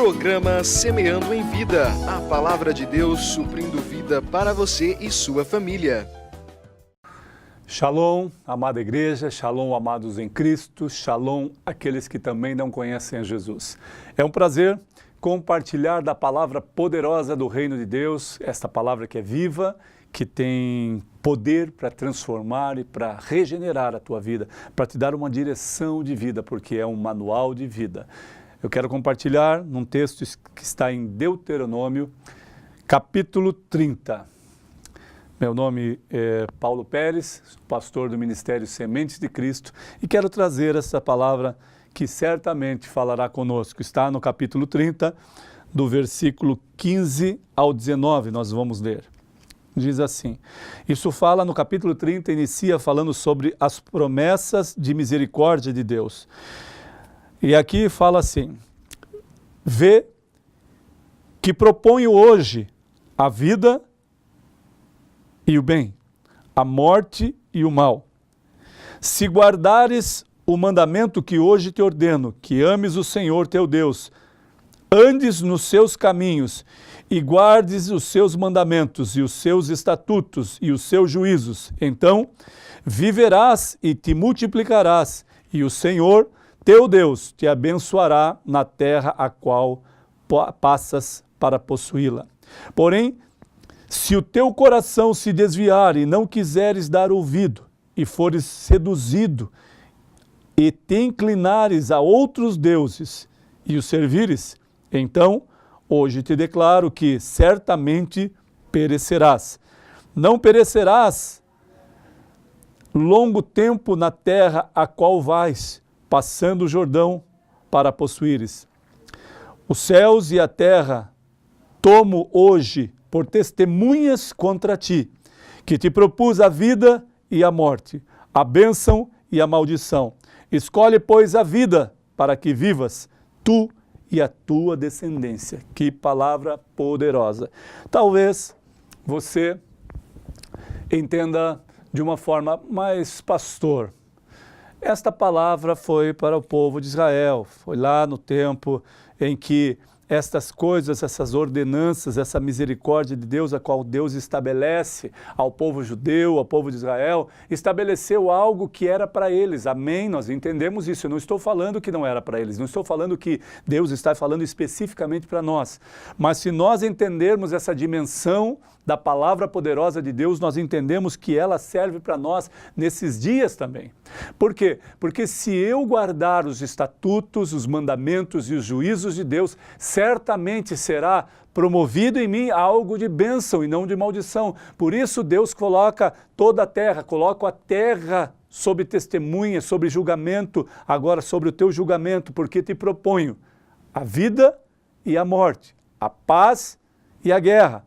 Programa Semeando em Vida, a palavra de Deus suprindo vida para você e sua família. Shalom, amada igreja, shalom, amados em Cristo, shalom, aqueles que também não conhecem a Jesus. É um prazer compartilhar da palavra poderosa do Reino de Deus, esta palavra que é viva, que tem poder para transformar e para regenerar a tua vida, para te dar uma direção de vida, porque é um manual de vida. Eu quero compartilhar num texto que está em Deuteronômio, capítulo 30. Meu nome é Paulo Pérez, pastor do Ministério Sementes de Cristo, e quero trazer essa palavra que certamente falará conosco. Está no capítulo 30, do versículo 15 ao 19, nós vamos ler. Diz assim, isso fala no capítulo 30, inicia falando sobre as promessas de misericórdia de Deus. E aqui fala assim, vê que proponho hoje a vida e o bem, a morte e o mal. Se guardares o mandamento que hoje te ordeno, que ames o Senhor teu Deus, andes nos seus caminhos e guardes os seus mandamentos e os seus estatutos e os seus juízos, então viverás e te multiplicarás, e o Senhor teu Deus te abençoará na terra a qual passas para possuí-la. Porém, se o teu coração se desviar e não quiseres dar ouvido, e fores seduzido, e te inclinares a outros deuses, e os servires, então, hoje te declaro que certamente perecerás. Não perecerás longo tempo na terra a qual vais, passando o Jordão para possuíres. Os céus e a terra tomo hoje por testemunhas contra ti, que te propus a vida e a morte, a bênção e a maldição. Escolhe, pois, a vida para que vivas, tu e a tua descendência. Que palavra poderosa. Talvez você entenda de uma forma mais pastor. Esta palavra foi para o povo de Israel, foi lá no tempo em que estas coisas, essas ordenanças, essa misericórdia de Deus, a qual Deus estabelece ao povo judeu, ao povo de Israel, estabeleceu algo que era para eles. Amém? Nós entendemos isso. Eu não estou falando que não era para eles, não estou falando que Deus está falando especificamente para nós. Mas se nós entendermos essa dimensão da palavra poderosa de Deus, nós entendemos que ela serve para nós nesses dias também. Por quê? Porque se eu guardar os estatutos, os mandamentos e os juízos de Deus, certamente será promovido em mim algo de bênção e não de maldição. Por isso Deus coloca toda a terra, coloca a terra sob testemunha, sob julgamento, agora sobre o teu julgamento, porque te proponho a vida e a morte, a paz e a guerra.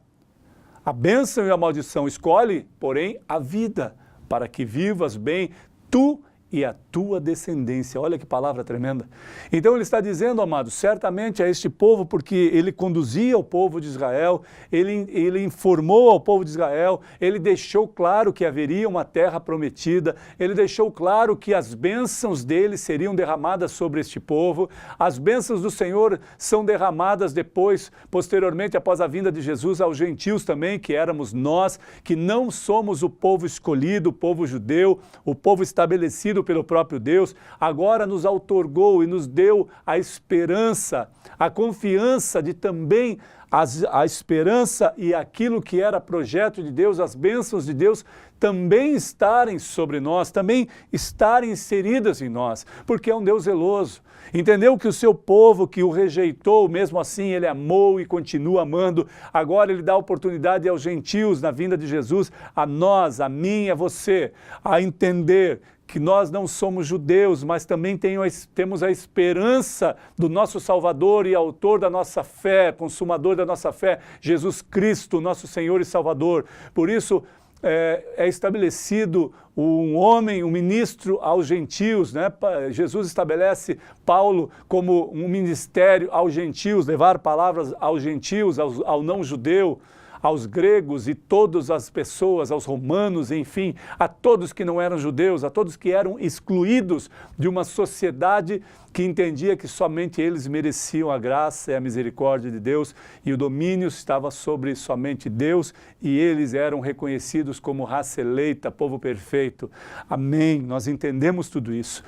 A bênção e a maldição. Escolhe, porém, a vida, para que vivas bem tu e a tua descendência. Olha que palavra tremenda. Então ele está dizendo, amados, certamente a este povo, porque ele conduzia o povo de Israel, ele informou ao povo de Israel, ele deixou claro que haveria uma terra prometida, ele deixou claro que as bênçãos dele seriam derramadas sobre este povo, as bênçãos do Senhor são derramadas depois, posteriormente, após a vinda de Jesus, aos gentios também, que éramos nós, que não somos o povo escolhido, o povo judeu, o povo estabelecido pelo próprio Deus, agora nos outorgou e nos deu a esperança, a confiança de também a esperança e aquilo que era projeto de Deus, as bênçãos de Deus, também estarem sobre nós, também estarem inseridas em nós, porque é um Deus zeloso. Entendeu que o seu povo que o rejeitou, mesmo assim ele amou e continua amando, agora ele dá oportunidade aos gentios na vinda de Jesus, a nós, a mim e a você, a entender que nós não somos judeus, mas também temos a esperança do nosso Salvador e autor da nossa fé, consumador da nossa fé, Jesus Cristo, nosso Senhor e Salvador. Por isso, é estabelecido um homem, um ministro aos gentios, né? Jesus estabelece Paulo como um ministério aos gentios, levar palavras aos gentios, ao não judeu, aos gregos e todas as pessoas, aos romanos, enfim, a todos que não eram judeus, a todos que eram excluídos de uma sociedade que entendia que somente eles mereciam a graça e a misericórdia de Deus e o domínio estava sobre somente Deus e eles eram reconhecidos como raça eleita, povo perfeito. Amém. Nós entendemos tudo isso.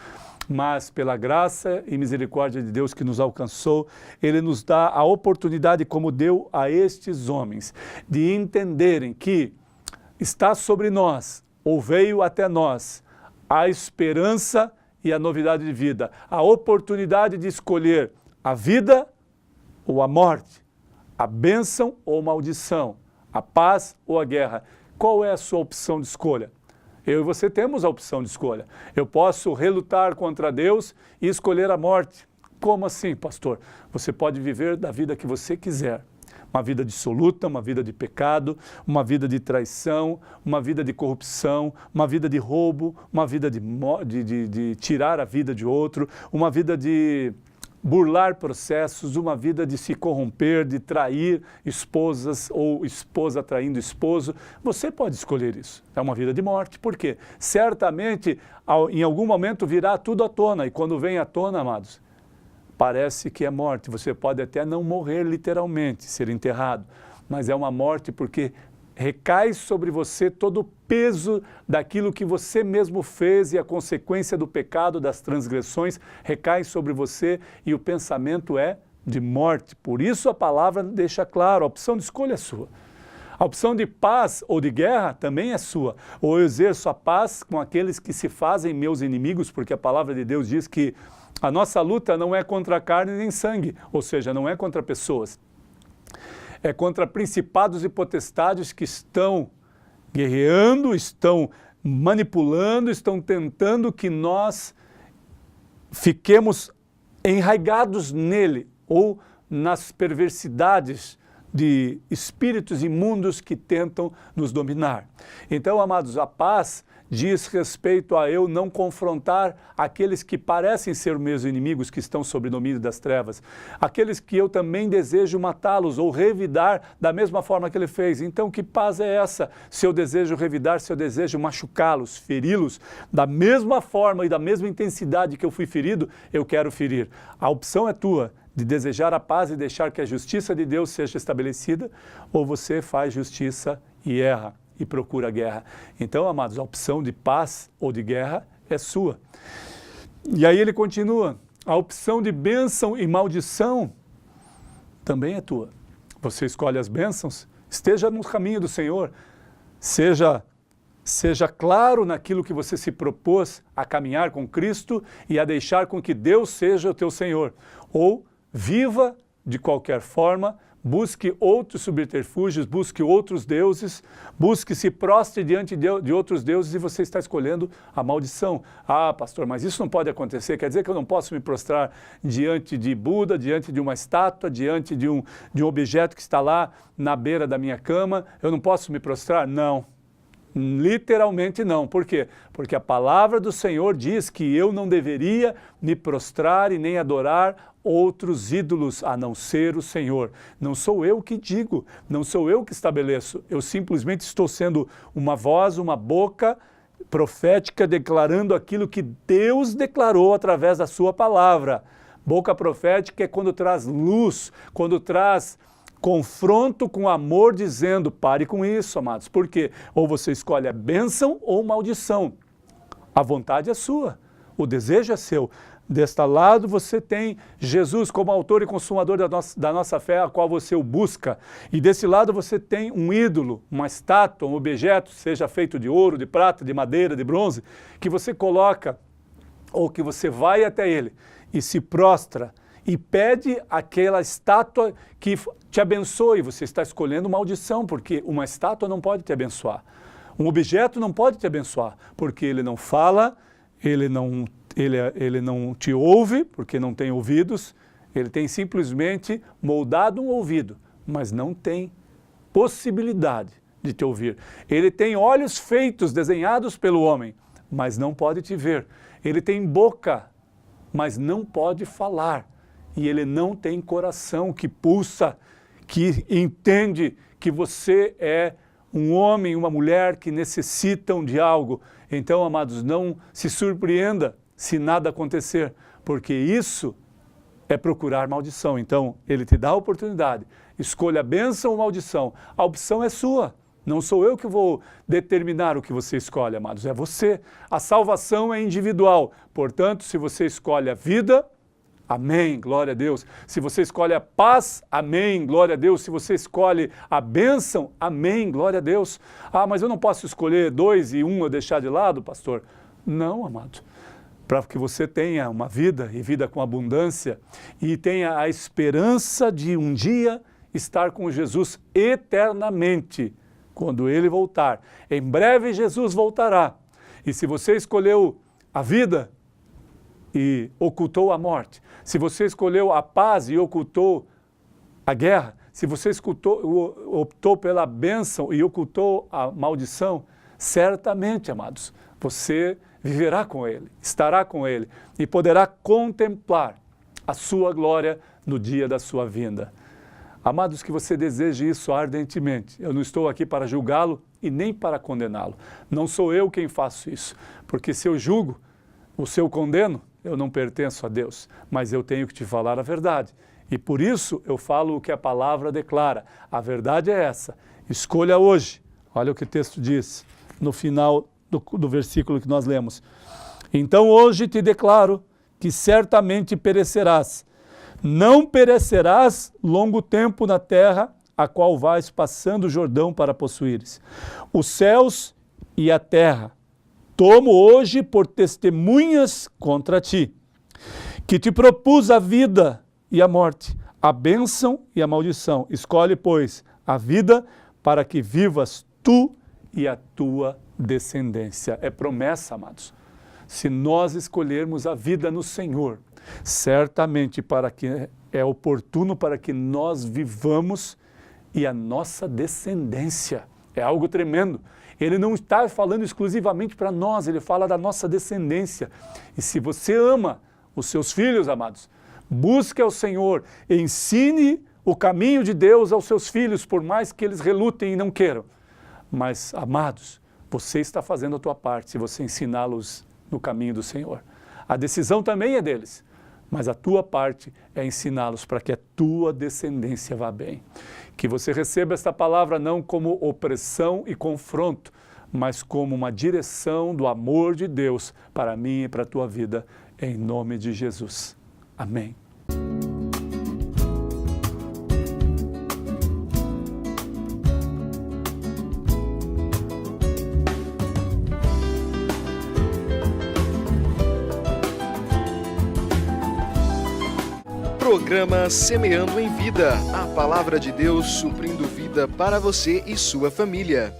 Mas pela graça e misericórdia de Deus que nos alcançou, Ele nos dá a oportunidade, como deu a estes homens, de entenderem que está sobre nós, ou veio até nós, a esperança e a novidade de vida, a oportunidade de escolher a vida ou a morte, a bênção ou maldição, a paz ou a guerra. Qual é a sua opção de escolha? Eu e você temos a opção de escolha. Eu posso relutar contra Deus e escolher a morte. Como assim, pastor? Você pode viver da vida que você quiser. Uma vida dissoluta, uma vida de pecado, uma vida de traição, uma vida de corrupção, uma vida de roubo, uma vida de tirar a vida de outro, uma vida de burlar processos, uma vida de se corromper, de trair esposas ou esposa traindo esposo. Você pode escolher isso. É uma vida de morte. Por quê? Certamente, em algum momento virá tudo à tona. E quando vem à tona, amados, parece que é morte. Você pode até não morrer literalmente, ser enterrado. Mas é uma morte porque recai sobre você todo o peso daquilo que você mesmo fez e a consequência do pecado, das transgressões, recai sobre você e o pensamento é de morte. Por isso a palavra deixa claro, a opção de escolha é sua. A opção de paz ou de guerra também é sua. Ou eu exerço a paz com aqueles que se fazem meus inimigos, porque a palavra de Deus diz que a nossa luta não é contra a carne nem sangue, ou seja, não é contra pessoas. É contra principados e potestades que estão guerreando, estão manipulando, estão tentando que nós fiquemos enraigados nele ou nas perversidades de espíritos imundos que tentam nos dominar. Então, amados, a paz diz respeito a eu não confrontar aqueles que parecem ser meus inimigos, que estão sob domínio das trevas, aqueles que eu também desejo matá-los ou revidar da mesma forma que ele fez. Então, que paz é essa? Se eu desejo revidar, se eu desejo machucá-los, feri-los, da mesma forma e da mesma intensidade que eu fui ferido, eu quero ferir. A opção é tua, de desejar a paz e deixar que a justiça de Deus seja estabelecida, ou você faz justiça e erra e procura a guerra. Então, amados, a opção de paz ou de guerra é sua. E aí ele continua, a opção de bênção e maldição também é tua. Você escolhe as bênçãos, esteja no caminho do Senhor, seja claro naquilo que você se propôs a caminhar com Cristo e a deixar com que Deus seja o teu Senhor. Ou viva de qualquer forma, busque outros subterfúgios, busque outros deuses, busque se prostre diante de outros deuses e você está escolhendo a maldição. Ah, pastor, mas isso não pode acontecer, quer dizer que eu não posso me prostrar diante de Buda, diante de uma estátua, diante de um objeto que está lá na beira da minha cama, eu não posso me prostrar? Não. Literalmente não. Por quê? Porque a palavra do Senhor diz que eu não deveria me prostrar e nem adorar outros ídolos a não ser o Senhor. Não sou eu que digo, não sou eu que estabeleço. Eu simplesmente estou sendo uma voz, uma boca profética declarando aquilo que Deus declarou através da sua palavra. Boca profética é quando traz luz, quando traz confronto com amor, dizendo, pare com isso, amados. Por quê? Ou você escolhe a bênção ou maldição. A vontade é sua, o desejo é seu. Deste lado você tem Jesus como autor e consumador da nossa fé, a qual você o busca. E desse lado você tem um ídolo, uma estátua, um objeto, seja feito de ouro, de prata, de madeira, de bronze, que você coloca, ou que você vai até ele e se prostra, e pede aquela estátua que te abençoe. Você está escolhendo maldição, porque uma estátua não pode te abençoar. Um objeto não pode te abençoar, porque ele não fala, ele não te ouve, porque não tem ouvidos, ele tem simplesmente moldado um ouvido, mas não tem possibilidade de te ouvir. Ele tem olhos feitos, desenhados pelo homem, mas não pode te ver. Ele tem boca, mas não pode falar. E ele não tem coração que pulsa, que entende que você é um homem, uma mulher que necessitam de algo. Então, amados, não se surpreenda se nada acontecer, porque isso é procurar maldição. Então, ele te dá a oportunidade. Escolha a bênção ou maldição. A opção é sua. Não sou eu que vou determinar o que você escolhe, amados. É você. A salvação é individual. Portanto, se você escolhe a vida, amém, glória a Deus. Se você escolhe a paz, amém, glória a Deus. Se você escolhe a bênção, amém, glória a Deus. Ah, mas eu não posso escolher 2 e 1 eu deixar de lado, pastor? Não, amado. Para que você tenha uma vida e vida com abundância e tenha a esperança de um dia estar com Jesus eternamente, quando Ele voltar. Em breve Jesus voltará. E se você escolheu a vida e ocultou a morte, se você escolheu a paz e ocultou a guerra, se você optou pela bênção e ocultou a maldição, certamente, amados, você viverá com Ele, estará com Ele e poderá contemplar a sua glória no dia da sua vinda. Amados, que você deseje isso ardentemente. Eu não estou aqui para julgá-lo e nem para condená-lo. Não sou eu quem faço isso, porque se eu julgo, ou se eu condeno, eu não pertenço a Deus, mas eu tenho que te falar a verdade. E por isso eu falo o que a palavra declara. A verdade é essa. Escolha hoje. Olha o que o texto diz no final do versículo que nós lemos. Então hoje te declaro que certamente perecerás. Não perecerás longo tempo na terra, a qual vais passando o Jordão para possuires. Os céus e a terra tomo hoje por testemunhas contra ti, que te propus a vida e a morte, a bênção e a maldição. Escolhe, pois, a vida para que vivas tu e a tua descendência. É promessa, amados. Se nós escolhermos a vida no Senhor, certamente é oportuno para que nós vivamos e a nossa descendência. É algo tremendo. Ele não está falando exclusivamente para nós, ele fala da nossa descendência. E se você ama os seus filhos, amados, busque ao Senhor, ensine o caminho de Deus aos seus filhos, por mais que eles relutem e não queiram. Mas, amados, você está fazendo a tua parte se você ensiná-los no caminho do Senhor. A decisão também é deles, mas a tua parte é ensiná-los para que a tua descendência vá bem. Que você receba esta palavra não como opressão e confronto, mas como uma direção do amor de Deus para mim e para a tua vida, em nome de Jesus. Amém. Programa Semeando em Vida, a palavra de Deus suprindo vida para você e sua família.